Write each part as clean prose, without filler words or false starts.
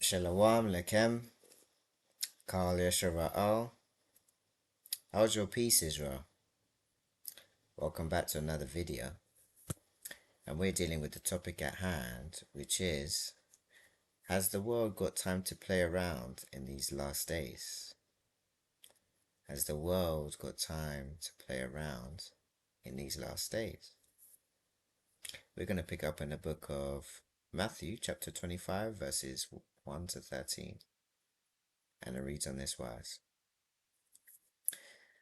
Shalom Lechem, Kal Yeshara'al. How's your peace, Israel? Welcome back to another video. And we're dealing with the topic at hand, which is, has the world got time to play around in these last days? Has the world got time to play around in these last days? We're going to pick up in the book of Matthew, chapter 25, verses 1 to 13. And it reads on this wise.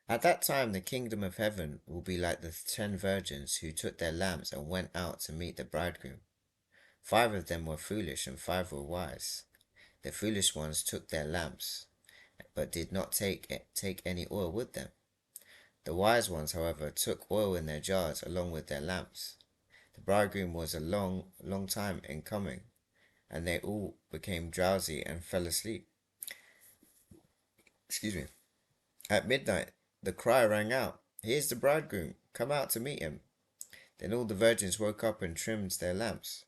At that time the kingdom of heaven will be like the 10 virgins who took their lamps and went out to meet the bridegroom. 5 of them were foolish and 5 were wise. The foolish ones took their lamps, but did not take any oil with them. The wise ones, however, took oil in their jars along with their lamps. The bridegroom was a long time in coming, and they all became drowsy and fell asleep. Excuse me. At midnight, the cry rang out, "Here's the bridegroom, come out to meet him." Then all the virgins woke up and trimmed their lamps.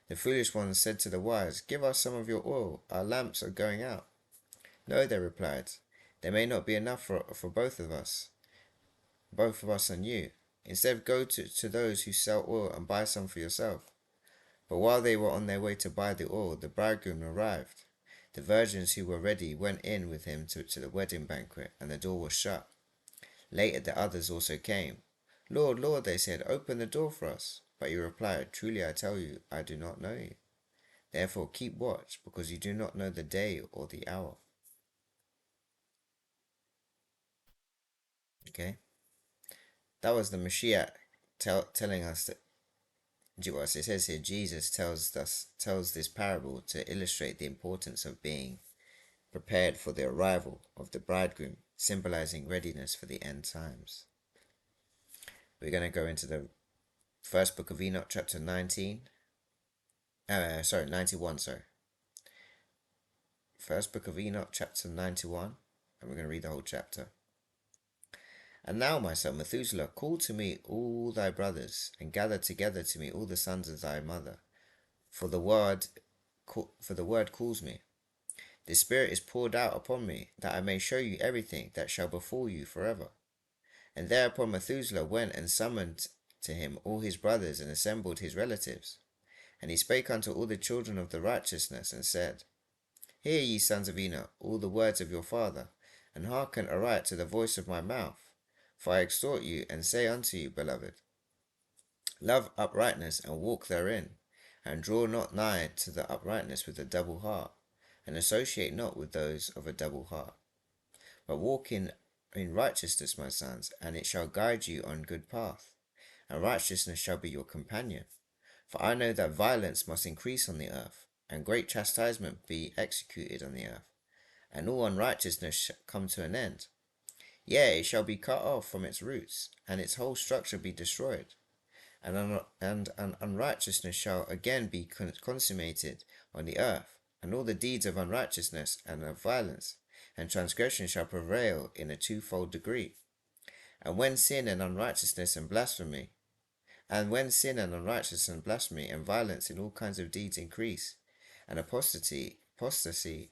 The foolish ones said to the wise, "Give us some of your oil, our lamps are going out." "No," they replied, "there may not be enough for both of us and you. Instead, go to those who sell oil and buy some for yourself." But while they were on their way to buy the oil, the bridegroom arrived. The virgins who were ready went in with him to the wedding banquet, and the door was shut. Later the others also came. "Lord, Lord," they said, "open the door for us." But he replied, "Truly I tell you, I do not know you. Therefore keep watch, because you do not know the day or the hour." Okay? That was the Mashiach telling us that, it says here, Jesus tells this parable to illustrate the importance of being prepared for the arrival of the bridegroom, symbolizing readiness for the end times. We're going to go into the first book of Enoch, chapter 91. First book of Enoch, chapter 91, and we're going to read the whole chapter. "And now, my son Methuselah, call to me all thy brothers, and gather together to me all the sons of thy mother, for the word calls me. The Spirit is poured out upon me, that I may show you everything that shall befall you forever." And thereupon Methuselah went and summoned to him all his brothers, and assembled his relatives. And he spake unto all the children of the righteousness, and said, "Hear, ye sons of Enoch, all the words of your father, and hearken aright to the voice of my mouth. For I exhort you, and say unto you, beloved, love uprightness, and walk therein, and draw not nigh to the uprightness with a double heart, and associate not with those of a double heart. But walk in righteousness, my sons, and it shall guide you on good path, and righteousness shall be your companion. For I know that violence must increase on the earth, and great chastisement be executed on the earth, and all unrighteousness shall come to an end. Yea, it shall be cut off from its roots, and its whole structure be destroyed. And unrighteousness shall again be consummated on the earth, and all the deeds of unrighteousness and of violence and transgression shall prevail in a twofold degree. And when sin and unrighteousness and blasphemy, and violence in all kinds of deeds increase, and apostasy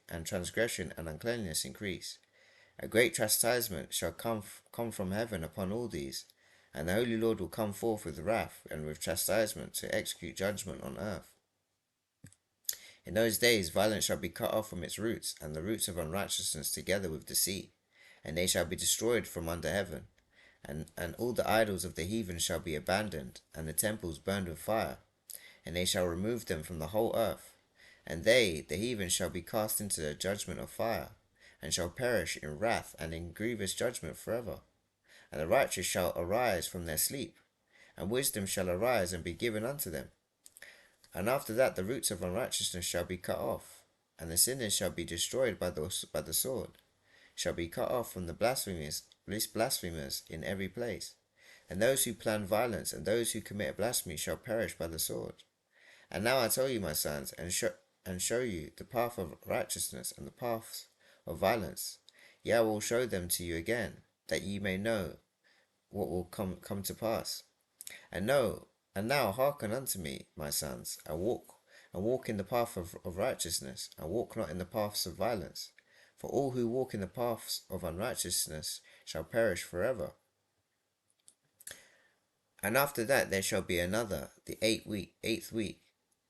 and transgression and uncleanness increase, a great chastisement shall come from heaven upon all these, and the Holy Lord will come forth with wrath and with chastisement to execute judgment on earth. In those days violence shall be cut off from its roots, and the roots of unrighteousness together with deceit, and they shall be destroyed from under heaven. And all the idols of the heathen shall be abandoned, and the temples burned with fire, and they shall remove them from the whole earth. And they, the heathen, shall be cast into the judgment of fire, and shall perish in wrath and in grievous judgment forever. And the righteous shall arise from their sleep, and wisdom shall arise and be given unto them. And after that the roots of unrighteousness shall be cut off, and the sinners shall be destroyed by the sword, shall be cut off from the blasphemers in every place. And those who plan violence and those who commit blasphemy shall perish by the sword. And now I tell you, my sons, and show you the path of righteousness and the paths of violence. Yea, I will show them to you again, that ye may know what will come to pass. And now hearken unto me, my sons, and and walk in the path of righteousness, and walk not in the paths of violence. For all who walk in the paths of unrighteousness shall perish forever. And after that there shall be another, the eighth week,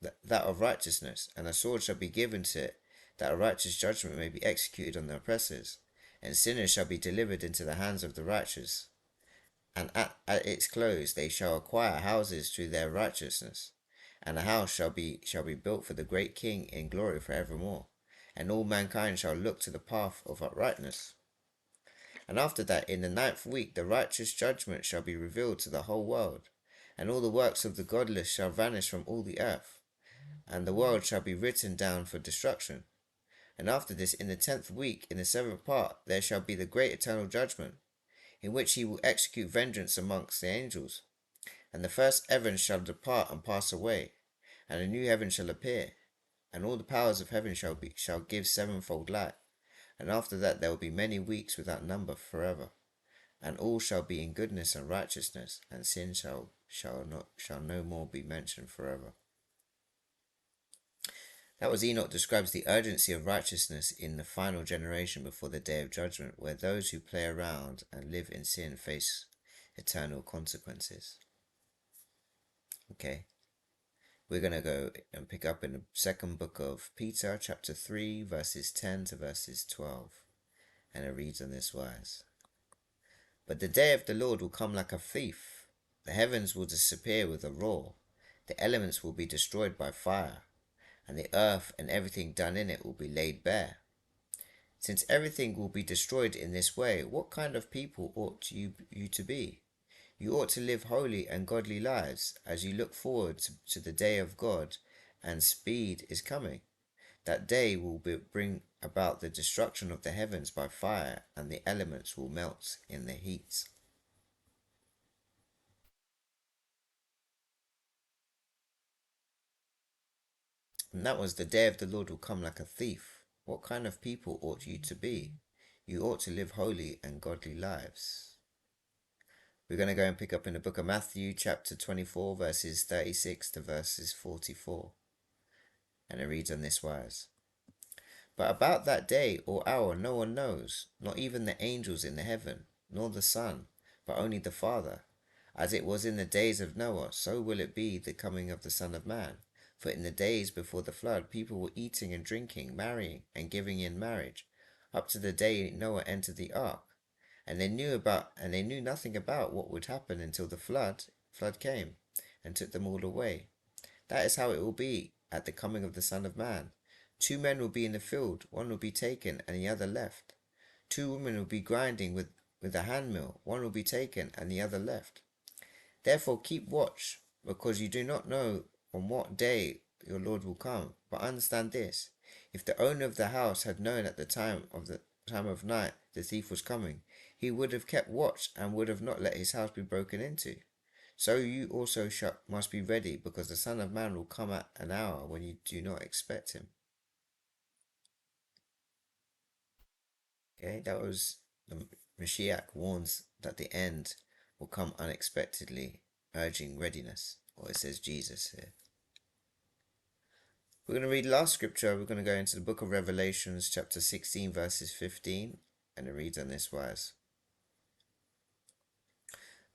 that of righteousness, and a sword shall be given to it, that a righteous judgment may be executed on the oppressors, and sinners shall be delivered into the hands of the righteous. And at its close they shall acquire houses through their righteousness, and a house shall be built for the great King in glory for evermore, and all mankind shall look to the path of uprightness. And after that, in the 9th week, the righteous judgment shall be revealed to the whole world, and all the works of the godless shall vanish from all the earth, and the world shall be written down for destruction. And after this, in the 10th week, in the 7th part, there shall be the great eternal judgment, in which he will execute vengeance amongst the angels. And the first heaven shall depart and pass away, and a new heaven shall appear, and all the powers of heaven shall give sevenfold light. And after that there will be many weeks without number forever, and all shall be in goodness and righteousness, and sin shall no more be mentioned forever. That was Enoch describes the urgency of righteousness in the final generation before the day of judgment, where those who play around and live in sin face eternal consequences. Okay, we're going to go and pick up in the second book of Peter, chapter 3, verses 10 to verses 12. And it reads on this wise. But the day of the Lord will come like a thief. The heavens will disappear with a roar. The elements will be destroyed by fire, and the earth and everything done in it will be laid bare. Since everything will be destroyed in this way, what kind of people ought you to be? You ought to live holy and godly lives as you look forward to the day of God, and speed is coming. That day will bring about the destruction of the heavens by fire, and the elements will melt in the heat. And that was the day of the Lord will come like a thief. What kind of people ought you to be? You ought to live holy and godly lives. We're going to go and pick up in the book of Matthew, chapter 24, verses 36 to verses 44. And it reads on this wise. But about that day or hour no one knows, not even the angels in the heaven, nor the Son, but only the Father. As it was in the days of Noah, so will it be the coming of the Son of Man. For in the days before the flood, people were eating and drinking, marrying and giving in marriage, up to the day Noah entered the ark. And they knew nothing about what would happen until the flood came and took them all away. That is how it will be at the coming of the Son of Man. 2 men will be in the field, one will be taken and the other left. 2 women will be grinding with a handmill, one will be taken and the other left. Therefore keep watch, because you do not know on what day your Lord will come. But understand this, if the owner of the house had known at the time of night the thief was coming, he would have kept watch and would have not let his house be broken into. So you also must be ready, because the Son of Man will come at an hour when you do not expect him. Okay, that was the Mashiach warns that the end will come unexpectedly, urging readiness, or it says Jesus here. We're going to read last scripture. We're going to go into the book of Revelations, chapter 16, verses 15, and it reads on this wise.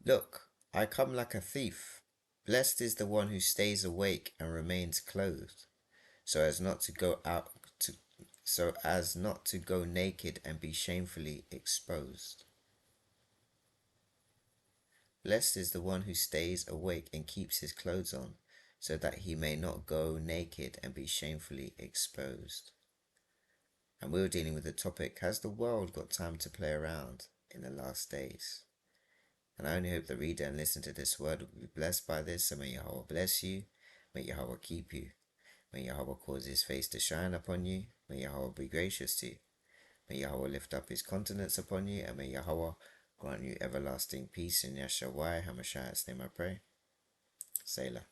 Look, I come like a thief. Blessed is the one who stays awake and remains clothed, so as not to go naked and be shamefully exposed. Blessed is the one who stays awake and keeps his clothes on, so that he may not go naked and be shamefully exposed. And we were dealing with the topic, has the world got time to play around in the last days? And I only hope the reader and listener to this word will be blessed by this. So may Yahweh bless you, may Yahweh keep you, may Yahweh cause his face to shine upon you, may Yahweh be gracious to you, may Yahweh lift up his countenance upon you, and may Yahweh grant you everlasting peace in Yahshua HaMashiach's name I pray. Selah.